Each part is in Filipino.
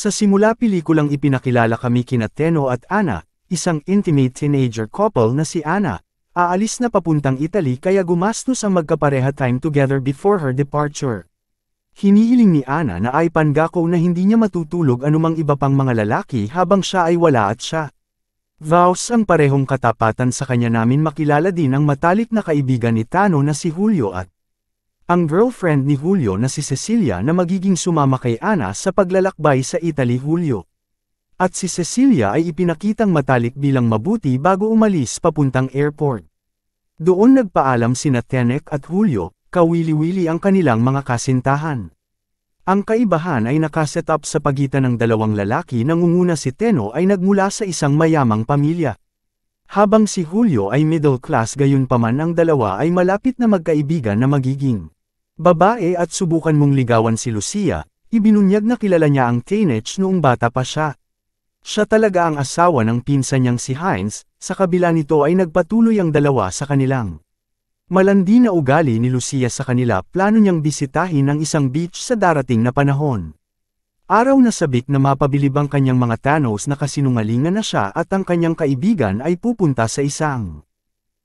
Sa simula pelikulang ipinakilala kami kina Tenno at Anna, isang intimate teenager couple na si Anna, aalis na papuntang Italy kaya gumastos ang magkapareha time together before her departure. Hinihiling ni Anna na ay pangako na hindi niya matutulog anumang iba pang mga lalaki habang siya ay wala at siya. Vows ang parehong katapatan sa kanya namin makilala din ang matalik na kaibigan ni Tano na si Julio at ang girlfriend ni Julio na si Cecilia na magiging sumama kay Anna sa paglalakbay sa Italy. Julio at si Cecilia ay ipinakitang matalik bilang mabuti bago umalis papuntang airport. Doon nagpaalam sina Tenek at Julio, kawili-wili ang kanilang mga kasintahan. Ang kaibahan ay nakaset up sa pagitan ng dalawang lalaki. Nangunguna si Tenno ay nagmula sa isang mayamang pamilya. Habang si Julio ay middle class, gayunpaman ang dalawa ay malapit na magkaibigan na magiging babae at subukan mong ligawan si Lucia. Ibinunyag na kilala niya ang teenage noong bata pa siya. Siya talaga ang asawa ng pinsan niyang si Heinz. Sa kabila nito ay nagpatuloy ang dalawa sa kanilang malandi na ugali ni Lucia sa kanila. Plano niyang bisitahin ang isang beach sa darating na panahon. Araw na sabik na mapabilib ang kanyang mga Thanos na kasinungalingan na siya at ang kanyang kaibigan ay pupunta sa isang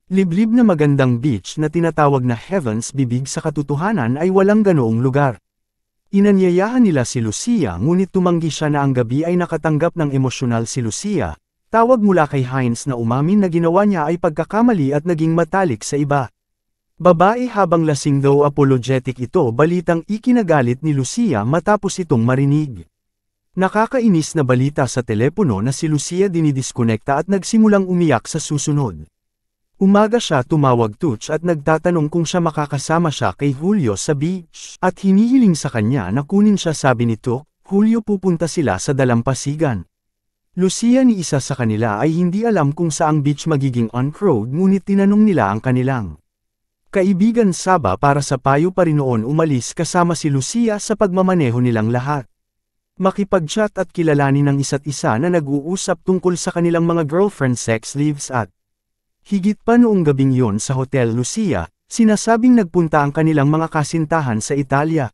liblib na magandang beach na tinatawag na Heaven's Bibig. Sa katotohanan ay walang ganoong lugar. Inanyayahan nila si Lucia ngunit tumanggi siya na ang gabi ay nakatanggap ng emosyonal si Lucia. Tawag mula kay Heinz na umamin na ginawa niya ay pagkakamali at naging matalik sa iba. Babae habang lasing daw. Apologetic ito, balitang ikinagalit ni Lucia matapos itong marinig. Nakakainis na balita sa telepono na si Lucia dinidiskonekta at nagsimulang umiyak sa susunod. Umaga siya tumawag Tuch at nagtatanong kung siya makakasama siya kay Julio sa beach. At hinihiling sa kanya na kunin siya. Sabi nito, Julio pupunta sila sa dalampasigan. Lucia ni isa sa kanila ay hindi alam kung saang beach magiging on-road ngunit tinanong nila ang kanilang kaibigan Saba para sa payo pa rin. Noon umalis kasama si Lucia sa pagmamaneho nilang lahat. Makipag-chat at kilalanin ng isa't isa na nag-uusap tungkol sa kanilang mga girlfriend sex lives at higit pa. Noong gabing yon sa Hotel Lucia, sinasabing nagpunta ang kanilang mga kasintahan sa Italia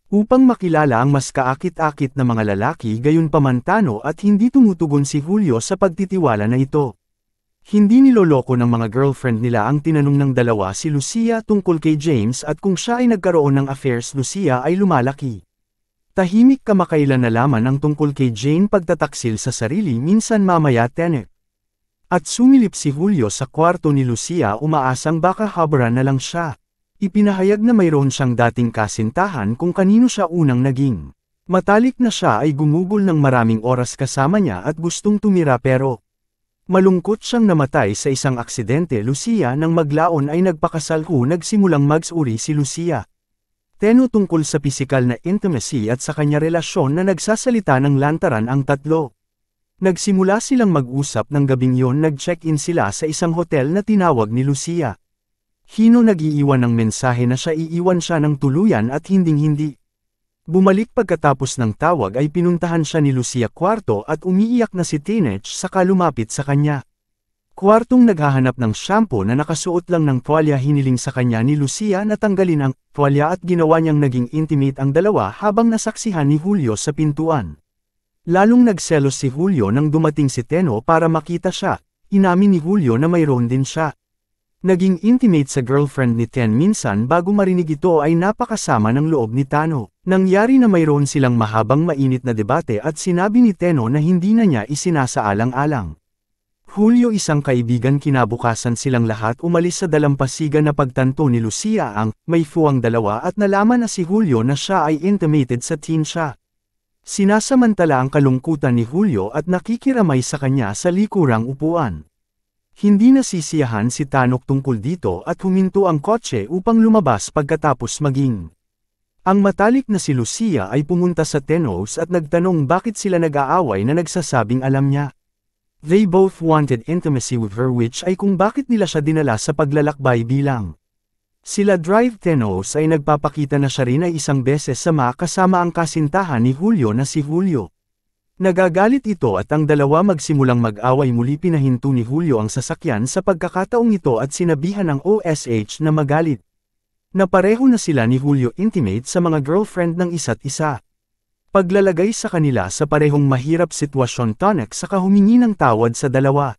upang makilala ang mas kaakit-akit na mga lalaki. Gayunpaman Tano at hindi tumutugon si Julio sa pagtitiwala na ito. Hindi niloloko ng mga girlfriend nila. Ang tinanong ng dalawa si Lucia tungkol kay James at kung siya ay nagkaroon ng affairs. Lucia ay lumalaki. Tahimik kamakailan nalaman ang tungkol kay Jane. Pagtataksil sa sarili. Minsan mamaya Tenek at sumilip si Julio sa kwarto ni Lucia umaasang baka habaran na lang siya. Ipinahayag na mayroon siyang dating kasintahan kung kanino siya unang naging matalik na. Siya ay gumugol ng maraming oras kasama niya at gustong tumira pero malungkot siyang namatay sa isang aksidente. Lucia nang maglaon ay nagpakasal. Nagsimulang magsuri si Lucia Tenno tungkol sa pisikal na intimacy at sa kanya relasyon na nagsasalita ng lantaran ang tatlo. Nagsimula silang mag-usap ng gabing yon. Nag-check-in sila sa isang hotel na tinawag ni Lucia. Hino nag-iiwan ng mensahe na siya iiwan siya ng tuluyan at hinding-hindi. Bumalik pagkatapos ng tawag ay pinuntahan siya ni Lucia kwarto at umiiyak na si Teenage saka lumapit sa kanya. Kwartong naghahanap ng shampoo na nakasuot lang ng tuwalya. Hiniling sa kanya ni Lucia na tanggalin ang tuwalya at ginawa niyang naging intimate ang dalawa habang nasaksihan ni Julio sa pintuan. Lalong nagselos si Julio nang dumating si Tenno para makita siya. Inamin ni Julio na mayroon din siya naging intimate sa girlfriend ni Ten. Minsan bago marinig ito ay napakasama ng loob ni Tano. Nangyari na mayroon silang mahabang mainit na debate at sinabi ni Tenno na hindi na niya isinasaalang-alang. Julio isang kaibigan. Kinabukasan silang lahat umalis sa dalampasigan. Na pagtanto ni Lucia ang may fuwang dalawa at nalaman na si Julio na siya ay intimated sa teen siya. Sinasamantala ang kalungkutan ni Julio at nakikiramay sa kanya sa likurang upuan. Hindi nasisiyahan si Tanok tungkol dito at huminto ang kotse upang lumabas pagkatapos maging ang matalik na si Lucia ay pumunta sa Tenno's at nagtanong bakit sila nag-aaway na nagsasabing alam niya. They both wanted intimacy with her, which ay kung bakit nila siya dinala sa paglalakbay bilang sila drive. Tenno's ay nagpapakita na siya rin ay isang beses sama kasama ang kasintahan ni Julio na si Julio. Nagagalit ito at ang dalawa magsimulang mag-away. Muli pinahinto ni Julio ang sasakyan sa pagkakataong ito at sinabihan ng OSH na magalit. Na pareho na sila ni Julio intimate sa mga girlfriend ng isa't isa. Paglalagay sa kanila sa parehong mahirap sitwasyon Tonek saka humingi ng tawad sa dalawa.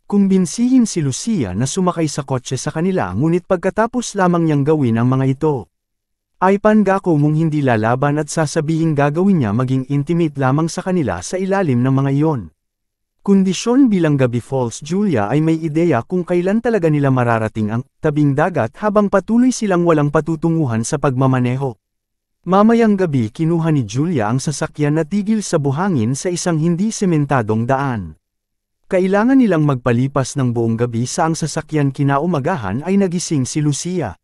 Kumbinsihin si Lucia na sumakay sa kotse sa kanila ngunit pagkatapos lamang niyang gawin ang mga ito. Ay pangako mong hindi lalaban at sasabihing gagawin niya maging intimate lamang sa kanila sa ilalim ng mga iyon. Kondisyon bilang Gabi Falls Julia ay may ideya kung kailan talaga nila mararating ang tabing dagat habang patuloy silang walang patutunguhan sa pagmamaneho. Mamayang gabi kinuha ni Julia ang sasakyan na tigil sa buhangin sa isang hindi sementadong daan. Kailangan nilang magpalipas ng buong gabi sa ang sasakyan kinaumagahan ay nagising si Lucia.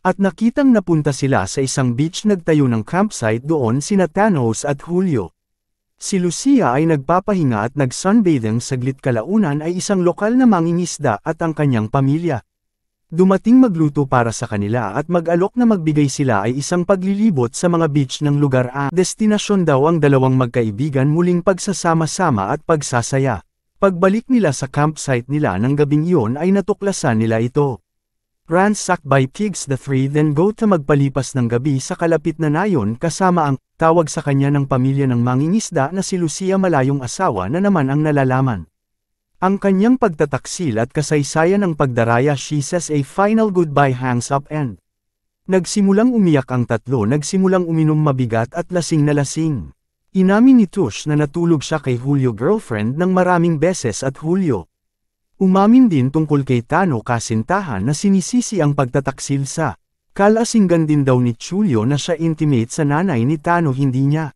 At nakitang napunta sila sa isang beach nagtayo ng campsite doon sina Thanos at Julio. Si Lucia ay nagpapahinga at nag-sunbathing saglit kalaunan ay isang lokal na mangingisda at ang kanyang pamilya. Dumating magluto para sa kanila at mag-alok na magbigay sila ay isang paglilibot sa mga beach ng lugar ang destinasyon daw ang dalawang magkaibigan muling pagsasama-sama at pagsasaya. Pagbalik nila sa campsite nila ng gabing iyon ay natuklasan nila ito. Ransacked by pigs, the three then go to magpalipas ng gabi sa kalapit na nayon kasama ang tawag sa kanya ng pamilya ng mangingisda na si Lucia malayong asawa na naman ang nalalaman. Ang kanyang pagtataksil at kasaysayan ng pagdaraya she says a final goodbye hangs up and. Nagsimulang umiyak ang tatlo nagsimulang uminom mabigat at lasing na lasing. Inamin ni Tush na natulog siya kay Julio girlfriend ng maraming beses at Julio. Umamin din tungkol kay Tano kasintahan na sinisisi ang pagtataksil sa. Kalasinggan din daw ni Julio na siya intimate sa nanay ni Tano hindi niya.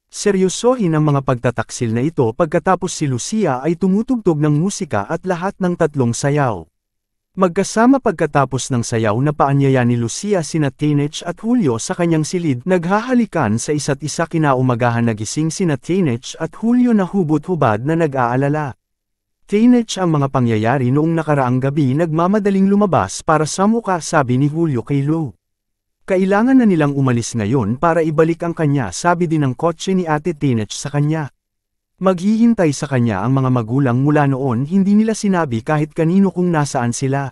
Seryosohin ang mga pagtataksil na ito pagkatapos si Lucia ay tumutugtog ng musika at lahat ng tatlong sayaw. Magkasama pagkatapos ng sayaw na paanyaya ni Lucia sina Teenage at Julio sa kanyang silid naghahalikan sa isa't isa kinaumagahan nagising sina Teenage at Julio na hubot-hubad na nag-aalala. Teenage ang mga pangyayari noong nakaraang gabi nagmamadaling lumabas para sa muka sabi ni Julio kay Lou. Kailangan na nilang umalis ngayon para ibalik ang kanya sabi din ng kotse ni Ate Teenage sa kanya. Maghihintay sa kanya ang mga magulang mula noon hindi nila sinabi kahit kanino kung nasaan sila.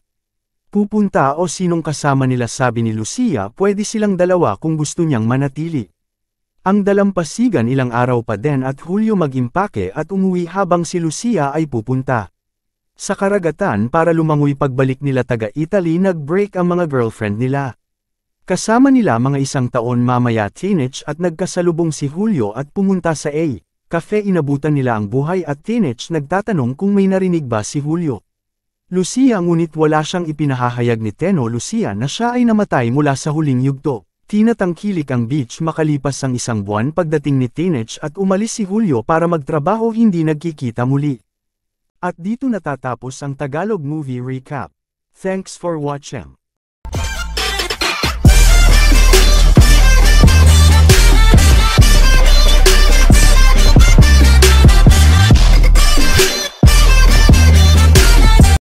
Pupunta o sinong kasama nila sabi ni Lucia pwede silang dalawa kung gusto niyang manatili. Ang dalampasigan ilang araw pa din at Julio mag-impake at umuwi habang si Lucia ay pupunta sa karagatan para lumangoy pagbalik nila taga-Italy nag-break ang mga girlfriend nila. Kasama nila mga isang taon mamaya Teenage at nagkasalubong si Julio at pumunta sa cafe inabutan nila ang buhay at Teenage nagtatanong kung may narinig ba si Julio. Lucia ngunit wala siyang ipinahahayag ni Teno Lucia na siya ay namatay mula sa huling yugto. Tinatangkilik ang beach makalipas ang isang buwan pagdating ni Teenage at umalis si Julio para magtrabaho hindi nagkikita muli. At dito natatapos ang Tagalog Movie Recap. Thanks for watching.